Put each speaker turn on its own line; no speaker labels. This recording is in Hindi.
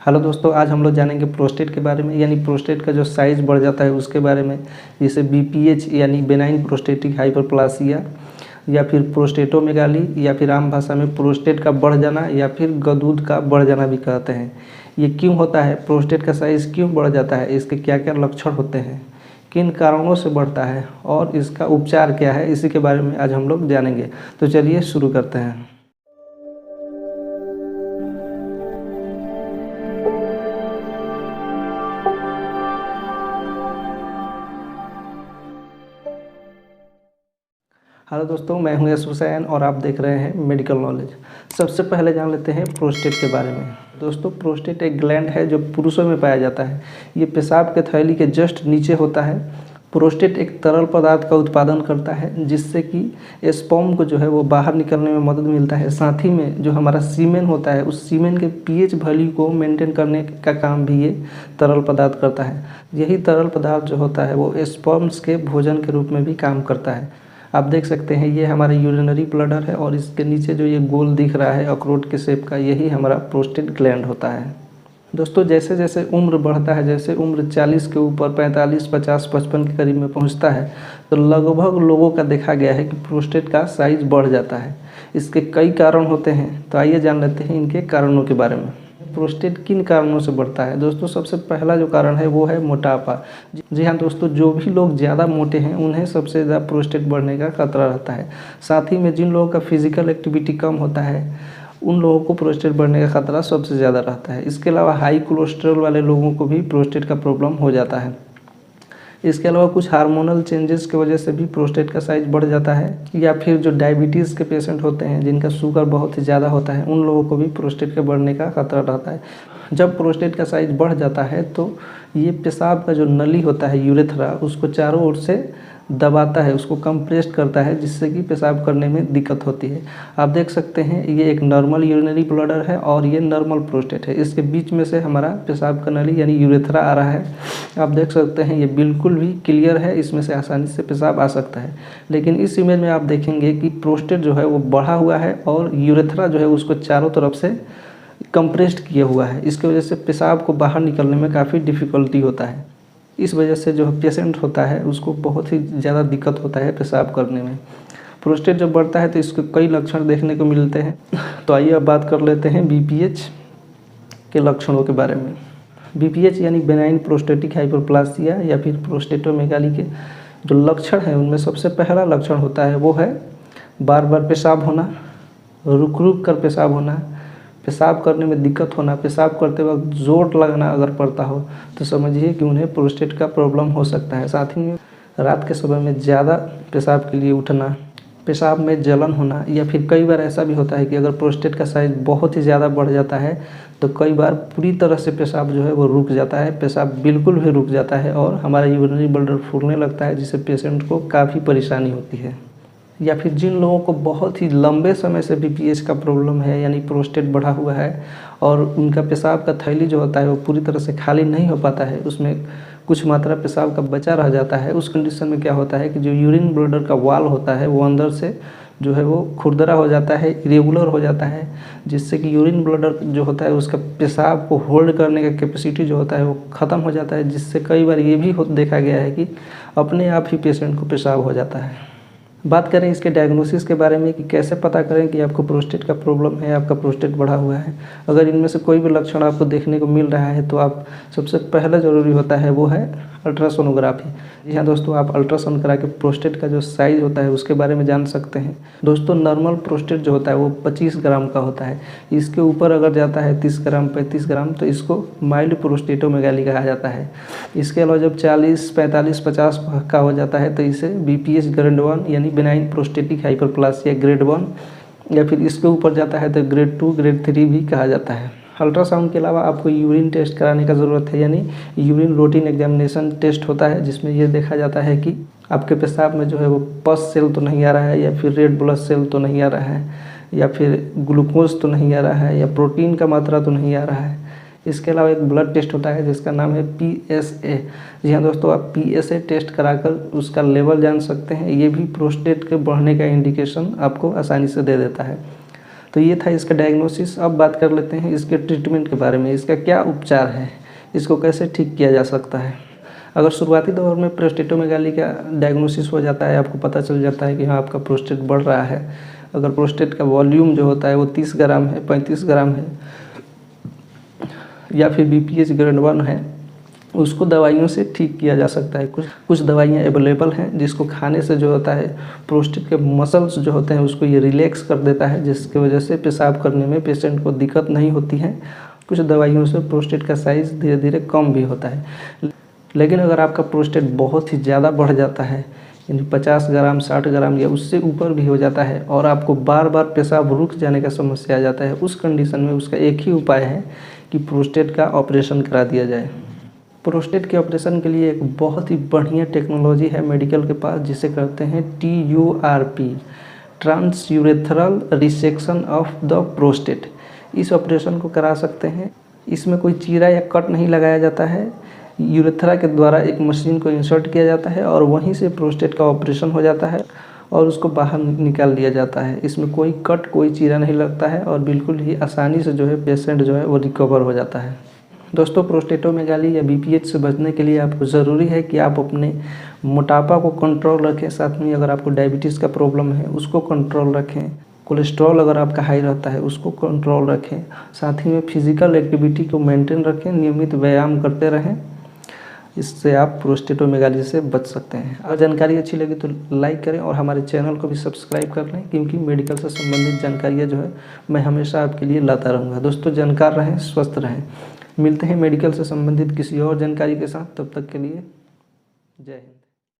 हेलो दोस्तों, आज हम लोग जानेंगे प्रोस्टेट के बारे में, यानी प्रोस्टेट का जो साइज़ बढ़ जाता है उसके बारे में। जिसे बीपीएच यानी बेनाइन प्रोस्टेटिक हाइपरप्लासिया या फिर प्रोस्टेटोमेगाली या फिर आम भाषा में प्रोस्टेट का बढ़ जाना या फिर गदूद का बढ़ जाना भी कहते हैं। ये क्यों होता है? प्रोस्टेट का साइज़ क्यों बढ़ जाता है? इसके क्या क्या लक्षण होते हैं, किन कारणों से बढ़ता है और इसका उपचार क्या है, इसी के बारे में आज हम लोग जानेंगे। तो चलिए शुरू करते हैं। हेलो दोस्तों, मैं हूं यश हुसैन और आप देख रहे हैं मेडिकल नॉलेज। सबसे पहले जान लेते हैं प्रोस्टेट के बारे में। दोस्तों, प्रोस्टेट एक ग्लैंड है जो पुरुषों में पाया जाता है। ये पेशाब के थैली के जस्ट नीचे होता है। प्रोस्टेट एक तरल पदार्थ का उत्पादन करता है जिससे कि स्पर्म को जो है वो बाहर निकलने में मदद मिलता है। साथ ही में जो हमारा सीमेन होता है उस सीमेन के पीएच वैल्यू को मेंटेन करने का काम भी ये तरल पदार्थ करता है। यही तरल पदार्थ जो होता है वो स्पर्म्स के भोजन के रूप में भी काम करता है। आप देख सकते हैं ये हमारा यूरिनरी ब्लडर है और इसके नीचे जो ये गोल दिख रहा है अखरोट के शेप का, यही हमारा प्रोस्टेट ग्लैंड होता है। दोस्तों, जैसे जैसे उम्र बढ़ता है, जैसे उम्र 40 के ऊपर 45, 50, 55 के करीब में पहुंचता है तो लगभग लोगों का देखा गया है कि प्रोस्टेट का साइज बढ़ जाता है। इसके कई कारण होते हैं, तो आइए जान लेते हैं इनके कारणों के बारे में। प्रोस्टेट किन कारणों से बढ़ता है? दोस्तों, सबसे पहला जो कारण है वो है मोटापा। जी हाँ दोस्तों, जो भी लोग ज़्यादा मोटे हैं उन्हें सबसे ज़्यादा प्रोस्टेट बढ़ने का खतरा रहता है। साथ ही में जिन लोगों का फिजिकल एक्टिविटी कम होता है उन लोगों को प्रोस्टेट बढ़ने का खतरा सबसे ज़्यादा रहता है। इसके अलावा हाई कोलेस्ट्रॉल वाले लोगों को भी प्रोस्टेट का प्रॉब्लम हो जाता है। इसके अलावा कुछ हार्मोनल चेंजेस की वजह से भी प्रोस्टेट का साइज बढ़ जाता है, या फिर जो डायबिटीज़ के पेशेंट होते हैं जिनका शुगर बहुत ही ज़्यादा होता है उन लोगों को भी प्रोस्टेट के बढ़ने का खतरा रहता है। जब प्रोस्टेट का साइज बढ़ जाता है तो ये पेशाब का जो नली होता है यूरेथ्रा, उसको चारों ओर से दबाता है, उसको कंप्रेस करता है, जिससे कि पेशाब करने में दिक्कत होती है। आप देख सकते हैं ये एक नॉर्मल यूरिनरी ब्लडर है और ये नॉर्मल प्रोस्टेट है। इसके बीच में से हमारा पेशाब का नली यानी यूरेथ्रा आ रहा है। आप देख सकते हैं ये बिल्कुल भी क्लियर है, इसमें से आसानी से पेशाब आ सकता है। लेकिन इस इमेज में आप देखेंगे कि प्रोस्टेट जो है वो बढ़ा हुआ है और यूरेथ्रा जो है उसको चारों तरफ से कंप्रेस्ड किया हुआ है। इसकी वजह से पेशाब को बाहर निकलने में काफ़ी डिफ़िकल्टी होता है। इस वजह से जो पेशेंट होता है उसको बहुत ही ज़्यादा दिक्कत होता है पेशाब करने में। प्रोस्टेट जब बढ़ता है तो इसके कई लक्षण देखने को मिलते हैं। तो आइए अब बात कर लेते हैं बीपीएच के लक्षणों के बारे में। बीपीएच यानी बेनाइन प्रोस्टेटिक हाइपरप्लासिया या फिर प्रोस्टेटोमेगाली के जो लक्षण हैं उनमें सबसे पहला लक्षण होता है वो है बार बार पेशाब होना, रुक रुक कर पेशाब होना, पेशाब करने में दिक्कत होना, पेशाब करते वक्त जोर लगना अगर पड़ता हो तो समझिए कि उन्हें प्रोस्टेट का प्रॉब्लम हो सकता है। साथ ही में रात के समय में ज़्यादा पेशाब के लिए उठना, पेशाब में जलन होना, या फिर कई बार ऐसा भी होता है कि अगर प्रोस्टेट का साइज बहुत ही ज़्यादा बढ़ जाता है तो कई बार पूरी तरह से पेशाब जो है वो रुक जाता है, पेशाब बिल्कुल भी रुक जाता है और हमारा यूरिनरी ब्लडर फूलने लगता है, जिससे पेशेंट को काफ़ी परेशानी होती है। या फिर जिन लोगों को बहुत ही लंबे समय से बीपीएच का प्रॉब्लम है यानी प्रोस्टेट बढ़ा हुआ है और उनका पेशाब का थैली जो होता है वो पूरी तरह से खाली नहीं हो पाता है, उसमें कुछ मात्रा पेशाब का बचा रह जाता है, उस कंडीशन में क्या होता है कि जो यूरिन ब्लडर का वॉल होता है वो अंदर से जो है वो खुरदरा हो जाता है, इरेगुलर हो जाता है, जिससे कि यूरिन ब्लडर जो होता है उसका पेशाब को होल्ड करने का कैपेसिटी जो होता है वो ख़त्म हो जाता है, जिससे कई बार ये भी देखा गया है कि अपने आप ही पेशेंट को पेशाब हो जाता है। बात करें इसके डायग्नोसिस के बारे में कि कैसे पता करें कि आपको प्रोस्टेट का प्रॉब्लम है, आपका प्रोस्टेट बढ़ा हुआ है। अगर इनमें से कोई भी लक्षण आपको देखने को मिल रहा है तो आप सबसे पहले ज़रूरी होता है वो है अल्ट्रासोनोग्राफी। जी हाँ दोस्तों, आप अल्ट्रासाउंड करा के प्रोस्टेट का जो साइज़ होता है उसके बारे में जान सकते हैं। दोस्तों, नॉर्मल प्रोस्टेट जो होता है वो 25 ग्राम का होता है। इसके ऊपर अगर जाता है 30 ग्राम 35 ग्राम तो इसको माइल्ड प्रोस्टेटोमेगाली कहा जाता है। इसके अलावा जब 40, 45, 50 का हो जाता है तो इसे बीपीएच ग्रेड 1 यानी बेनाइन प्रोस्टेटिक हाइपरप्लासिया ग्रेड 1, या फिर इसके ऊपर जाता है तो ग्रेड 2, ग्रेड 3 भी कहा जाता है। अल्ट्रासाउंड के अलावा आपको यूरिन टेस्ट कराने का ज़रूरत है, यानी यूरिन रूटीन एग्जामिनेशन टेस्ट होता है जिसमें यह देखा जाता है कि आपके पेशाब में जो है वो पस सेल तो नहीं आ रहा है, या फिर रेड ब्लड सेल तो नहीं आ रहा है, या फिर ग्लूकोज तो नहीं आ रहा है, या प्रोटीन का मात्रा तो नहीं आ रहा है। इसके अलावा एक ब्लड टेस्ट होता है जिसका नाम है PSA। जी हाँ दोस्तों, आप PSA टेस्ट कराकर उसका लेवल जान सकते हैं। ये भी प्रोस्टेट के बढ़ने का इंडिकेशन आपको आसानी से दे देता है। तो ये था इसका डायग्नोसिस। अब बात कर लेते हैं इसके ट्रीटमेंट के बारे में, इसका क्या उपचार है, इसको कैसे ठीक किया जा सकता है। अगर शुरुआती दौर में प्रोस्टेटोमेगाली का डायग्नोसिस हो जाता है, आपको पता चल जाता है कि हाँ आपका प्रोस्टेट बढ़ रहा है, अगर प्रोस्टेट का वॉल्यूम जो होता है वो 30 ग्राम है, 35 ग्राम है, या फिर BPH ग्रेड 1 है, उसको दवाइयों से ठीक किया जा सकता है। कुछ दवाइयाँ अवेलेबल हैं जिसको खाने से जो होता है प्रोस्टेट के मसल्स जो होते हैं उसको ये रिलैक्स कर देता है, जिसकी वजह से पेशाब करने में पेशेंट को दिक्कत नहीं होती है। कुछ दवाइयों से प्रोस्टेट का साइज़ धीरे धीरे कम भी होता है। लेकिन अगर आपका प्रोस्टेट बहुत ही ज़्यादा बढ़ जाता है, यानी 50 ग्राम 60 ग्राम या उससे ऊपर भी हो जाता है, और आपको बार बार पेशाब रुक जाने का समस्या आ जाता है, उस कंडीशन में उसका एक ही उपाय है कि प्रोस्टेट का ऑपरेशन करा दिया जाए। प्रोस्टेट के ऑपरेशन के लिए एक बहुत ही बढ़िया टेक्नोलॉजी है मेडिकल के पास, जिसे कहते हैं TURP, transurethral resection of the prostate. इस ऑपरेशन को करा सकते हैं। इसमें कोई चीरा या कट नहीं लगाया जाता है, यूरेथ्रा के द्वारा एक मशीन को इंसर्ट किया जाता है और वहीं से प्रोस्टेट का ऑपरेशन हो जाता है और उसको बाहर निकाल लिया जाता है। इसमें कोई कट, कोई चीरा नहीं लगता है और बिल्कुल ही आसानी से जो है पेशेंट जो है वो रिकवर हो जाता है। दोस्तों, प्रोस्टेटोमेगाली या BPH से बचने के लिए आपको ज़रूरी है कि आप अपने मोटापा को कंट्रोल रखें, साथ में अगर आपको डायबिटीज़ का प्रॉब्लम है उसको कंट्रोल रखें, कोलेस्ट्रॉल अगर आपका हाई रहता है उसको कंट्रोल रखें, साथ ही में फिजिकल एक्टिविटी को मेंटेन रखें, नियमित व्यायाम करते रहें। इससे आप प्रोस्टेटोमेगाली से बच सकते हैं। अगर जानकारी अच्छी लगी तो लाइक करें और हमारे चैनल को भी सब्सक्राइब कर लें, क्योंकि मेडिकल से संबंधित जानकारियाँ जो है मैं हमेशा आपके लिए लाता रहूँगा। दोस्तों, जानकार रहें, स्वस्थ रहें। मिलते हैं मेडिकल से संबंधित किसी और जानकारी के साथ, तब तक के लिए जय हिंद।